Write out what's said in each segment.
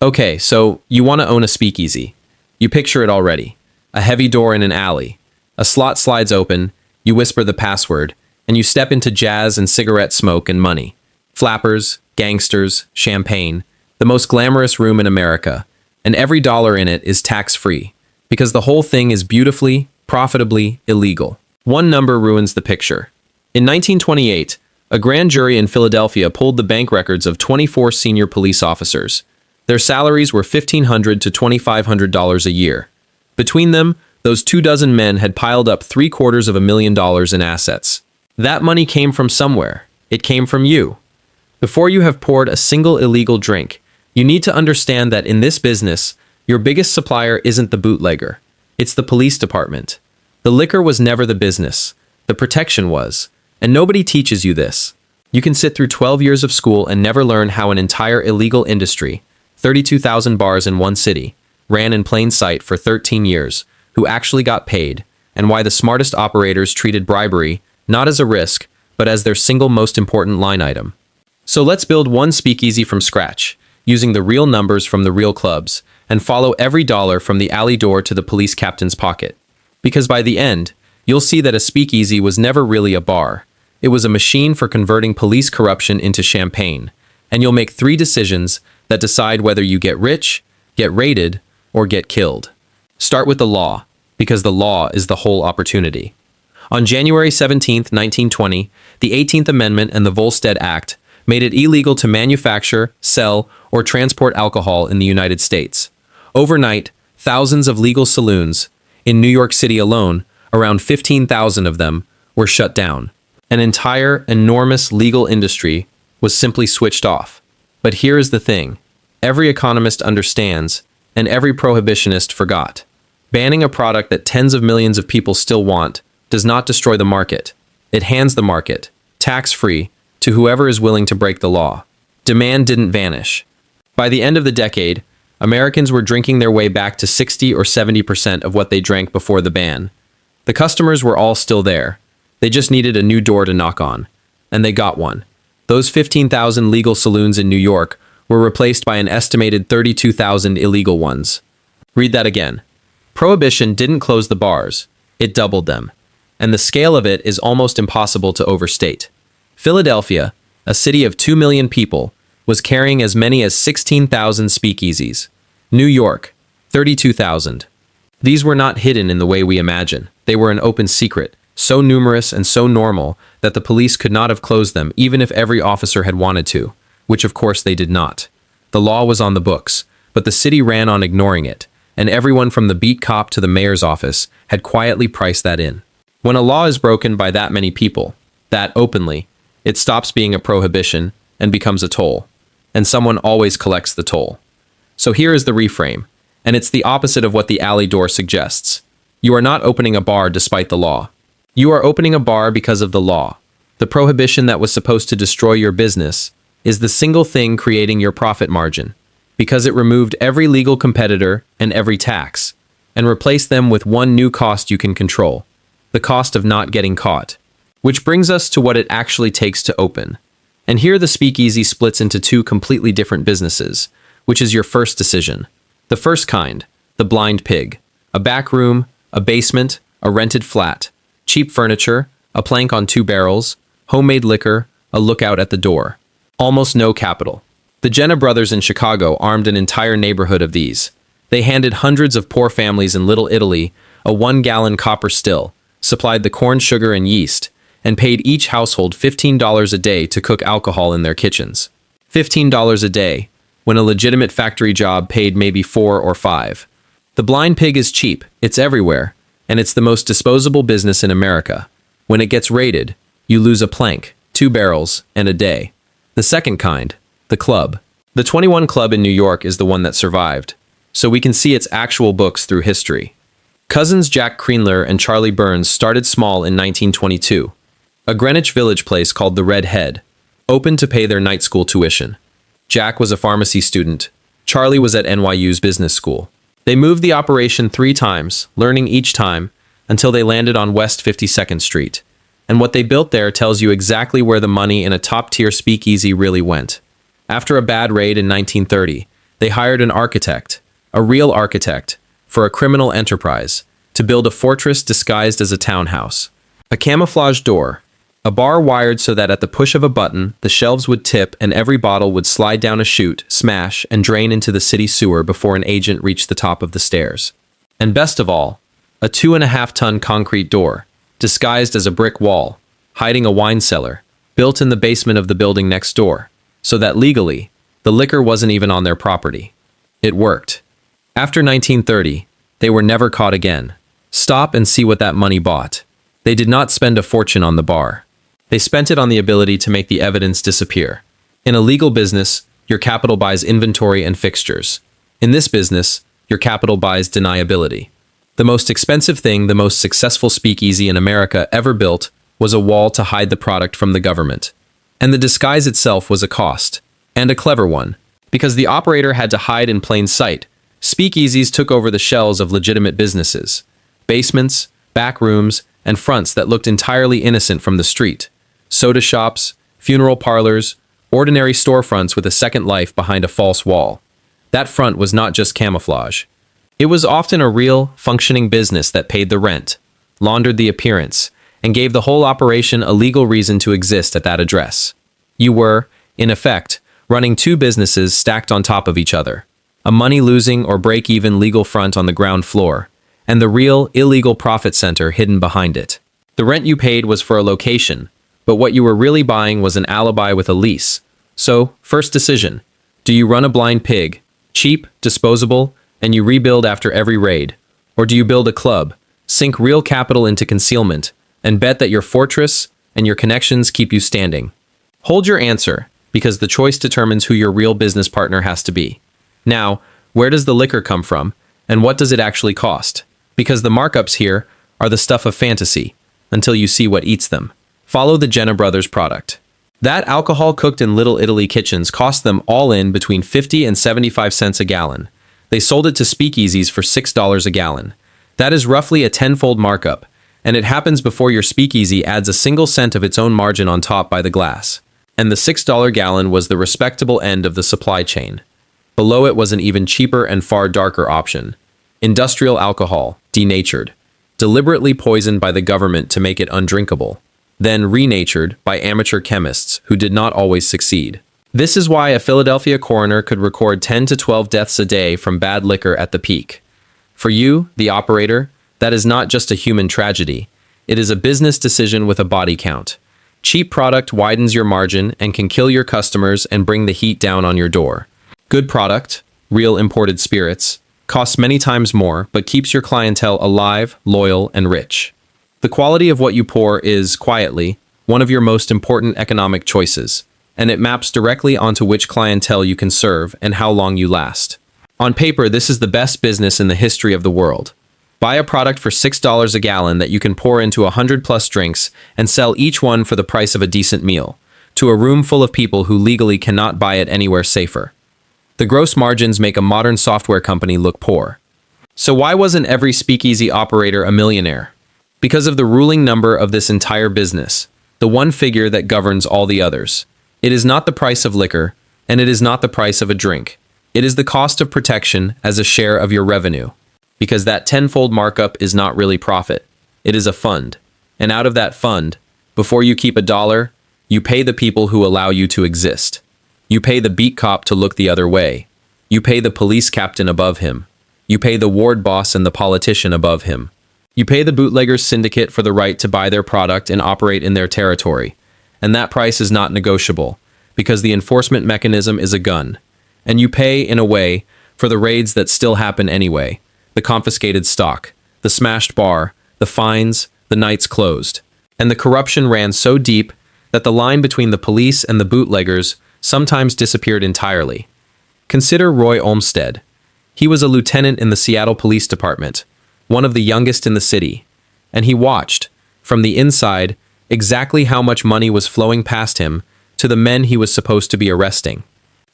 Okay, so you want to own a speakeasy. You picture it already. A heavy door in an alley. A slot slides open, you whisper the password, and you step into jazz and cigarette smoke and money. Flappers, gangsters, champagne, the most glamorous room in America, and every dollar in it is tax-free, because the whole thing is beautifully, profitably illegal. One number ruins the picture. In 1928, a grand jury in Philadelphia pulled the bank records of 24 senior police officers. Their salaries were $1,500 to $2,500 a year. Between them, those 24 men had piled up $750,000 in assets. That money came from somewhere. It came from you. Before you have poured a single illegal drink, you need to understand that in this business, your biggest supplier isn't the bootlegger. It's the police department. The liquor was never the business. The protection was. And nobody teaches you this. You can sit through 12 years of school and never learn how an entire illegal industry, 32,000 bars in one city, ran in plain sight for 13 years, who actually got paid, and why the smartest operators treated bribery not as a risk, but as their single most important line item. So let's build one speakeasy from scratch, using the real numbers from the real clubs, and follow every dollar from the alley door to the police captain's pocket. Because by the end, you'll see that a speakeasy was never really a bar. It was a machine for converting police corruption into champagne, and you'll make 3 decisions that decide whether you get rich, get raided, or get killed. Start with the law, because the law is the whole opportunity. On January 17, 1920, the 18th Amendment and the Volstead Act made it illegal to manufacture, sell, or transport alcohol in the United States. Overnight, thousands of legal saloons, in New York City alone, around 15,000 of them, were shut down. An entire, enormous legal industry was simply switched off. But here is the thing. Every economist understands, and every prohibitionist forgot. Banning a product that tens of millions of people still want does not destroy the market. It hands the market, tax-free, to whoever is willing to break the law. Demand didn't vanish. By the end of the decade, Americans were drinking their way back to 60 or 70% of what they drank before the ban. The customers were all still there. They just needed a new door to knock on. And they got one. Those 15,000 legal saloons in New York were replaced by an estimated 32,000 illegal ones. Read that again. Prohibition didn't close the bars. It doubled them. And the scale of it is almost impossible to overstate. Philadelphia, a city of 2 million people, was carrying as many as 16,000 speakeasies. New York, 32,000. These were not hidden in the way we imagine. They were an open secret, so numerous and so normal that the police could not have closed them even if every officer had wanted to, which of course they did not. The law was on the books, but the city ran on ignoring it, and everyone from the beat cop to the mayor's office had quietly priced that in. When a law is broken by that many people, that openly, it stops being a prohibition and becomes a toll. And someone always collects the toll. So here is the reframe, and it's the opposite of what the alley door suggests. You are not opening a bar despite the law. You are opening a bar because of the law. The prohibition that was supposed to destroy your business is the single thing creating your profit margin, because it removed every legal competitor and every tax, and replaced them with one new cost you can control, the cost of not getting caught. Which brings us to what it actually takes to open. And here the speakeasy splits into 2 completely different businesses, which is your first decision. The first kind, the blind pig. A back room, a basement, a rented flat, cheap furniture, a plank on 2 barrels, homemade liquor, a lookout at the door. Almost no capital. The Jenna brothers in Chicago armed an entire neighborhood of these. They handed hundreds of poor families in Little Italy a 1-gallon copper still, supplied the corn, sugar, and yeast, and paid each household $15 a day to cook alcohol in their kitchens. $15 a day, when a legitimate factory job paid maybe 4 or 5. The blind pig is cheap, it's everywhere, and it's the most disposable business in America. When it gets raided, you lose a plank, 2 barrels, and a day. The second kind, the club. The 21 Club in New York is the one that survived, so we can see its actual books through history. Cousins Jack Kreenler and Charlie Burns started small in 1922. A Greenwich Village place called the Red Head, opened to pay their night school tuition. Jack was a pharmacy student. Charlie was at NYU's business school. They moved the operation 3 times, learning each time, until they landed on West 52nd Street. And what they built there tells you exactly where the money in a top-tier speakeasy really went. After a bad raid in 1930, They hired an architect, a real architect, for a criminal enterprise, to build a fortress disguised as a townhouse. A camouflage door, a bar wired so that at the push of a button, the shelves would tip and every bottle would slide down a chute, smash, and drain into the city sewer before an agent reached the top of the stairs. And best of all, a 2.5-ton concrete door, disguised as a brick wall, hiding a wine cellar, built in the basement of the building next door, so that legally, the liquor wasn't even on their property. It worked. After 1930, they were never caught again. Stop and see what that money bought. They did not spend a fortune on the bar. They spent it on the ability to make the evidence disappear. In a legal business, your capital buys inventory and fixtures. In this business, your capital buys deniability. The most expensive thing the most successful speakeasy in America ever built was a wall to hide the product from the government. And the disguise itself was a cost, and a clever one. Because the operator had to hide in plain sight, speakeasies took over the shells of legitimate businesses. Basements, back rooms, and fronts that looked entirely innocent from the street. Soda shops, funeral parlors, ordinary storefronts with a second life behind a false wall. That front was not just camouflage. It was often a real, functioning business that paid the rent, laundered the appearance, and gave the whole operation a legal reason to exist at that address. You were, in effect, running two businesses stacked on top of each other. A money-losing or break-even legal front on the ground floor, and the real, illegal profit center hidden behind it. The rent you paid was for a location, but what you were really buying was an alibi with a lease. So, first decision. Do you run a blind pig, cheap, disposable, and you rebuild after every raid? Or do you build a club, sink real capital into concealment, and bet that your fortress and your connections keep you standing? Hold your answer, because the choice determines who your real business partner has to be. Now, where does the liquor come from, and what does it actually cost? Because the markups here are the stuff of fantasy, until you see what eats them. Follow the Jenna Brothers product. That alcohol cooked in Little Italy kitchens cost them all in between 50 and 75 cents a gallon. They sold it to speakeasies for $6 a gallon. That is roughly a tenfold markup, and it happens before your speakeasy adds a single cent of its own margin on top by the glass. And the $6 gallon was the respectable end of the supply chain. Below it was an even cheaper and far darker option. Industrial alcohol, denatured, deliberately poisoned by the government to make it undrinkable, then renatured by amateur chemists who did not always succeed. This is why a Philadelphia coroner could record 10 to 12 deaths a day from bad liquor at the peak. For you, the operator, that is not just a human tragedy. It is a business decision with a body count. Cheap product widens your margin and can kill your customers and bring the heat down on your door. Good product, real imported spirits, costs many times more but keeps your clientele alive, loyal, and rich. The quality of what you pour is, quietly, one of your most important economic choices, and it maps directly onto which clientele you can serve and how long you last. On paper, this is the best business in the history of the world. Buy a product for $6 a gallon that you can pour into 100+ drinks and sell each one for the price of a decent meal, to a room full of people who legally cannot buy it anywhere safer. The gross margins make a modern software company look poor. So why wasn't every speakeasy operator a millionaire? Because of the ruling number of this entire business, the one figure that governs all the others. It is not the price of liquor, and it is not the price of a drink. It is the cost of protection as a share of your revenue. Because that tenfold markup is not really profit. It is a fund. And out of that fund, before you keep a dollar, you pay the people who allow you to exist. You pay the beat cop to look the other way. You pay the police captain above him. You pay the ward boss and the politician above him. You pay the bootleggers syndicate for the right to buy their product and operate in their territory. And that price is not negotiable, because the enforcement mechanism is a gun. And you pay, in a way, for the raids that still happen anyway. The confiscated stock, the smashed bar, the fines, the nights closed. And the corruption ran so deep that the line between the police and the bootleggers sometimes disappeared entirely. Consider Roy Olmsted. He was a lieutenant in the Seattle Police Department, one of the youngest in the city, and he watched, from the inside, exactly how much money was flowing past him to the men he was supposed to be arresting.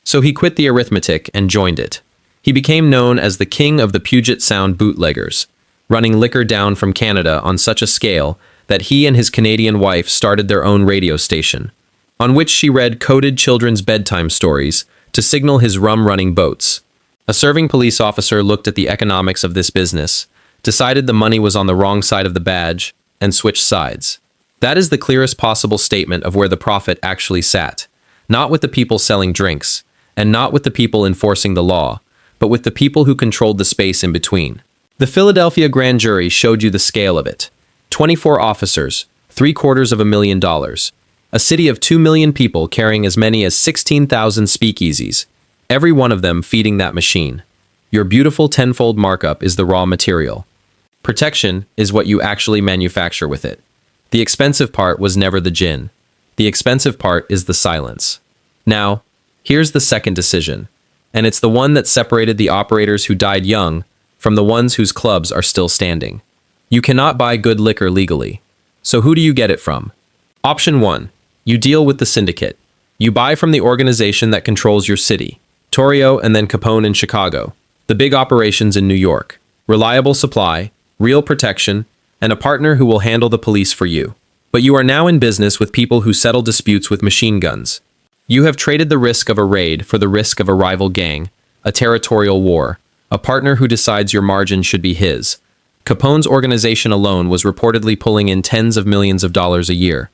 So he quit the arithmetic and joined it. He became known as the king of the Puget Sound bootleggers, running liquor down from Canada on such a scale that he and his Canadian wife started their own radio station, on which she read coded children's bedtime stories to signal his rum-running boats. A serving police officer looked at the economics of this business, decided the money was on the wrong side of the badge, and switched sides. That is the clearest possible statement of where the profit actually sat. Not with the people selling drinks, and not with the people enforcing the law, but with the people who controlled the space in between. The Philadelphia grand jury showed you the scale of it. 24 officers, $750,000. A city of 2 million people carrying as many as 16,000 speakeasies. Every one of them feeding that machine. Your beautiful tenfold markup is the raw material. Protection is what you actually manufacture with it. The expensive part was never the gin. The expensive part is the silence. Now, here's the second decision, and it's the one that separated the operators who died young from the ones whose clubs are still standing. You cannot buy good liquor legally. So who do you get it from? Option 1. You deal with the syndicate. You buy from the organization that controls your city. Torrio and then Capone in Chicago. The big operations in New York. Reliable supply, real protection, and a partner who will handle the police for you. But you are now in business with people who settle disputes with machine guns. You have traded the risk of a raid for the risk of a rival gang, a territorial war, a partner who decides your margin should be his. Capone's organization alone was reportedly pulling in tens of millions of dollars a year.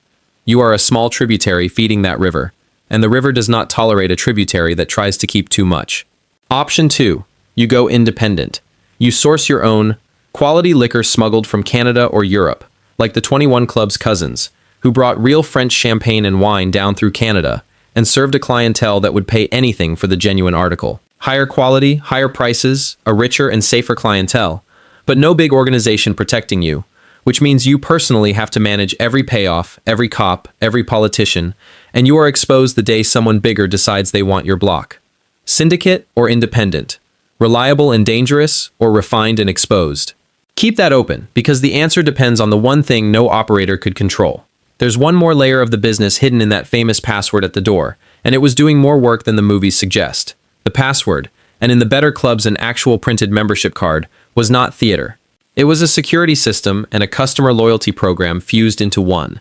You are a small tributary feeding that river, and the river does not tolerate a tributary that tries to keep too much. Option 2. You go independent. You source your own quality liquor smuggled from Canada or Europe, like the 21 Club's cousins, who brought real French champagne and wine down through Canada and served a clientele that would pay anything for the genuine article. Higher quality, higher prices, a richer and safer clientele, but no big organization protecting you, which means you personally have to manage every payoff, every cop, every politician, and you are exposed the day someone bigger decides they want your block. Syndicate or independent? Reliable and dangerous, or refined and exposed? Keep that open, because the answer depends on the one thing no operator could control. There's one more layer of the business hidden in that famous password at the door, and it was doing more work than the movies suggest. The password, and in the better clubs an actual printed membership card, was not theater. It was a security system and a customer loyalty program fused into one.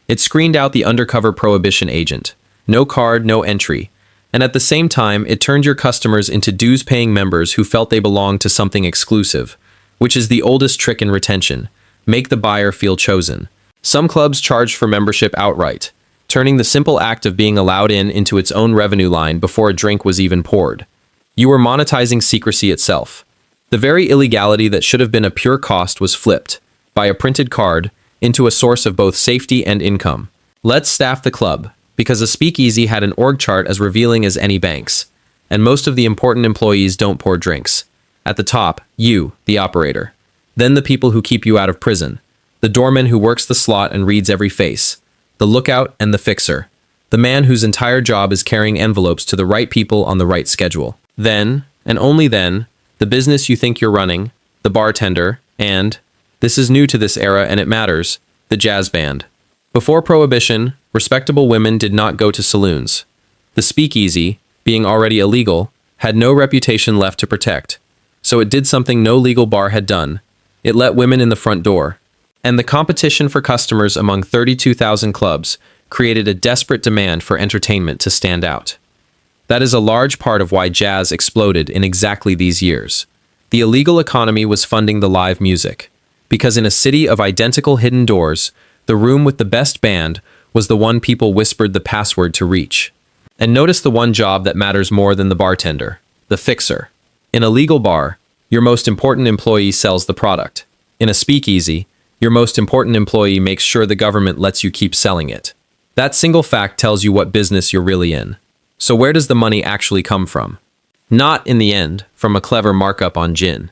It screened out the undercover Prohibition agent. No card, no entry. And at the same time, it turned your customers into dues-paying members who felt they belonged to something exclusive, which is the oldest trick in retention. Make the buyer feel chosen. Some clubs charged for membership outright, turning the simple act of being allowed in into its own revenue line before a drink was even poured. You were monetizing secrecy itself. The very illegality that should have been a pure cost was flipped, by a printed card, into a source of both safety and income. Let's staff the club, because a speakeasy had an org chart as revealing as any bank's, and most of the important employees don't pour drinks. At the top, you, the operator. Then the people who keep you out of prison. The doorman who works the slot and reads every face. The lookout and the fixer. The man whose entire job is carrying envelopes to the right people on the right schedule. Then, and only then, the business you think you're running, the bartender, and, this is new to this era and it matters, the jazz band. Before Prohibition, respectable women did not go to saloons. The speakeasy, being already illegal, had no reputation left to protect. So it did something no legal bar had done. It let women in the front door. And the competition for customers among 32,000 clubs created a desperate demand for entertainment to stand out. That is a large part of why jazz exploded in exactly these years. The illegal economy was funding the live music, because in a city of identical hidden doors, the room with the best band was the one people whispered the password to reach. And notice the one job that matters more than the bartender, the fixer. In a legal bar, your most important employee sells the product. In a speakeasy, your most important employee makes sure the government lets you keep selling it. That single fact tells you what business you're really in. So where does the money actually come from? Not, in the end, from a clever markup on gin.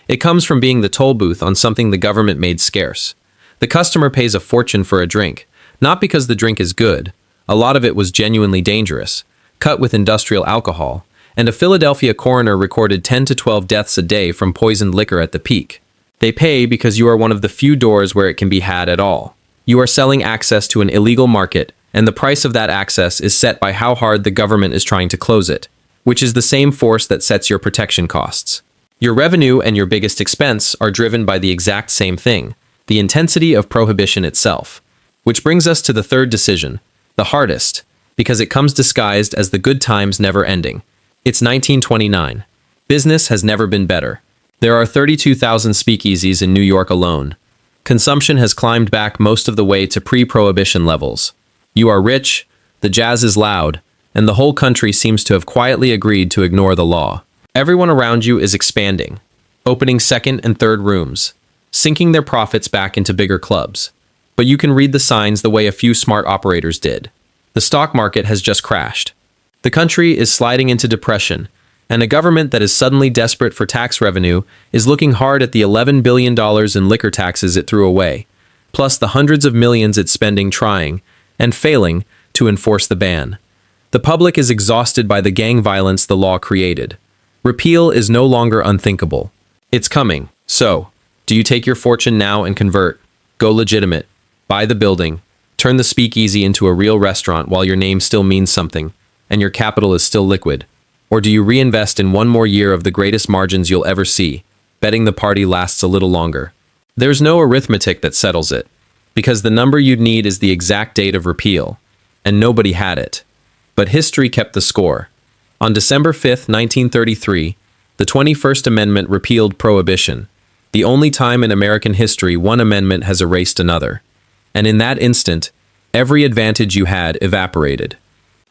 It comes from being the toll booth on something the government made scarce. The customer pays a fortune for a drink, not because the drink is good. A lot of it was genuinely dangerous, cut with industrial alcohol, and a Philadelphia coroner recorded 10 to 12 deaths a day from poisoned liquor at the peak. They pay because you are one of the few doors where it can be had at all. You are selling access to an illegal market, and the price of that access is set by how hard the government is trying to close it, which is the same force that sets your protection costs. Your revenue and your biggest expense are driven by the exact same thing, the intensity of prohibition itself. Which brings us to the third decision, the hardest, because it comes disguised as the good times never ending. It's 1929. Business has never been better. There are 32,000 speakeasies in New York alone. Consumption has climbed back most of the way to pre-prohibition levels. You are rich, the jazz is loud, and the whole country seems to have quietly agreed to ignore the law. Everyone around you is expanding, opening second and third rooms, sinking their profits back into bigger clubs. But you can read the signs the way a few smart operators did. The stock market has just crashed. The country is sliding into depression, and a government that is suddenly desperate for tax revenue is looking hard at the $11 billion in liquor taxes it threw away, plus the hundreds of millions it's spending trying, and failing, to enforce the ban. The public is exhausted by the gang violence the law created. Repeal is no longer unthinkable. It's coming. So, do you take your fortune now and convert? Go legitimate. Buy the building. Turn the speakeasy into a real restaurant while your name still means something, and your capital is still liquid. Or do you reinvest in one more year of the greatest margins you'll ever see, betting the party lasts a little longer? There's no arithmetic that settles it, because the number you'd need is the exact date of repeal, and nobody had it. But history kept the score. On December 5th, 1933, the 21st Amendment repealed Prohibition, the only time in American history one amendment has erased another. And in that instant, every advantage you had evaporated.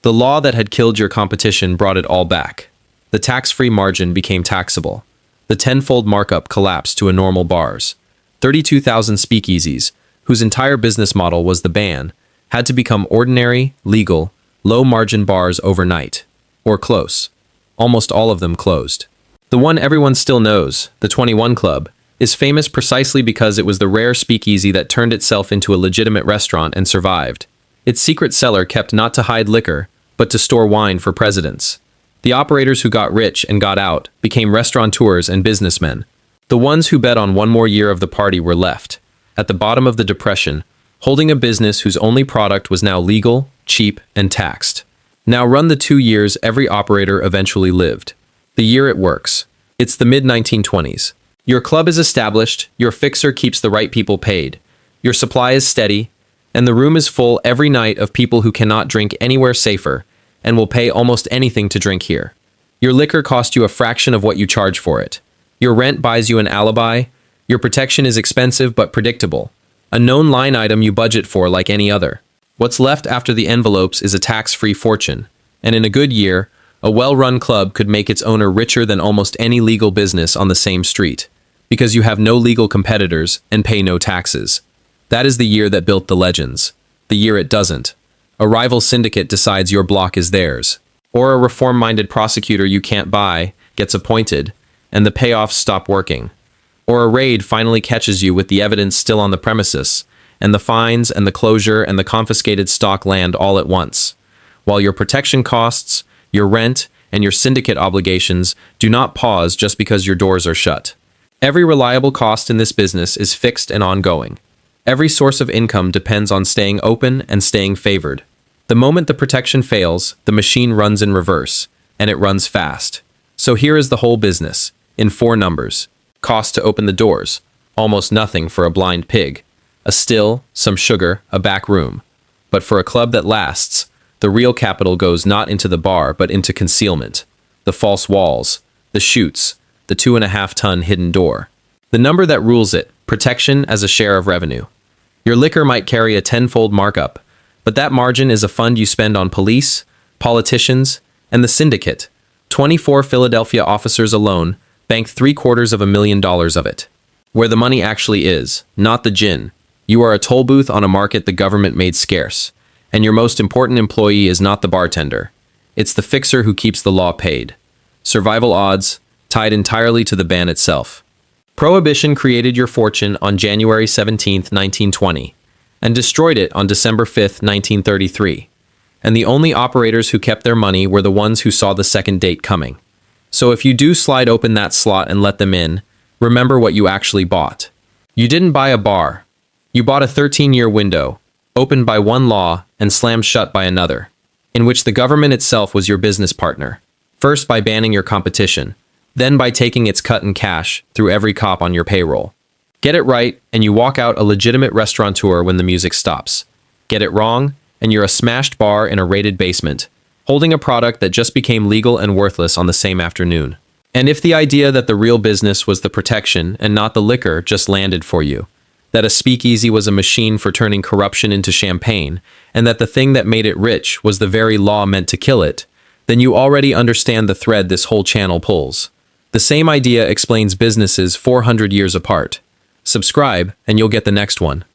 The law that had killed your competition brought it all back. The tax-free margin became taxable. The tenfold markup collapsed to a normal bars. 32,000 speakeasies, whose entire business model was the ban, had to become ordinary, legal, low-margin bars overnight. Or close. Almost all of them closed. The one everyone still knows, the 21 Club, is famous precisely because it was the rare speakeasy that turned itself into a legitimate restaurant and survived. Its secret cellar kept not to hide liquor, but to store wine for presidents. The operators who got rich and got out became restaurateurs and businessmen. The ones who bet on one more year of the party were left, at the bottom of the depression, holding a business whose only product was now legal, cheap, and taxed. Now run the 2 years every operator eventually lived. The year it works. It's the mid-1920s. Your club is established, your fixer keeps the right people paid, your supply is steady, and the room is full every night of people who cannot drink anywhere safer and will pay almost anything to drink here. Your liquor costs you a fraction of what you charge for it. Your rent buys you an alibi. Your protection is expensive but predictable. A known line item you budget for like any other. What's left after the envelopes is a tax-free fortune. And in a good year, a well-run club could make its owner richer than almost any legal business on the same street. Because you have no legal competitors and pay no taxes. That is the year that built the legends. The year it doesn't. A rival syndicate decides your block is theirs. Or a reform-minded prosecutor you can't buy gets appointed, and the payoffs stop working. Or a raid finally catches you with the evidence still on the premises, and the fines and the closure and the confiscated stock land all at once, while your protection costs, your rent, and your syndicate obligations do not pause just because your doors are shut. Every reliable cost in this business is fixed and ongoing. Every source of income depends on staying open and staying favored. The moment the protection fails, the machine runs in reverse, and it runs fast. So here is the whole business, in 4 numbers. Cost to open the doors, almost nothing for a blind pig. A still, some sugar, a back room. But for a club that lasts, the real capital goes not into the bar but into concealment. The false walls, the chutes, the 2.5-ton hidden door. The number that rules it, protection as a share of revenue. Your liquor might carry a tenfold markup, but that margin is a fund you spend on police, politicians, and the syndicate. 24 Philadelphia officers alone banked $750,000 of it. Where the money actually is, not the gin. You are a toll booth on a market the government made scarce, and your most important employee is not the bartender. It's the fixer who keeps the law paid. Survival odds, tied entirely to the ban itself. Prohibition created your fortune on January 17, 1920, and destroyed it on December 5, 1933. And the only operators who kept their money were the ones who saw the second date coming. So if you do slide open that slot and let them in, remember what you actually bought. You didn't buy a bar. You bought a 13-year window, opened by one law and slammed shut by another, in which the government itself was your business partner. First by banning your competition, then by taking its cut in cash through every cop on your payroll. Get it right, and you walk out a legitimate restaurateur when the music stops. Get it wrong, and you're a smashed bar in a raided basement, holding a product that just became legal and worthless on the same afternoon. And if the idea that the real business was the protection and not the liquor just landed for you, that a speakeasy was a machine for turning corruption into champagne, and that the thing that made it rich was the very law meant to kill it, then you already understand the thread this whole channel pulls. The same idea explains businesses 400 years apart. Subscribe, and you'll get the next one.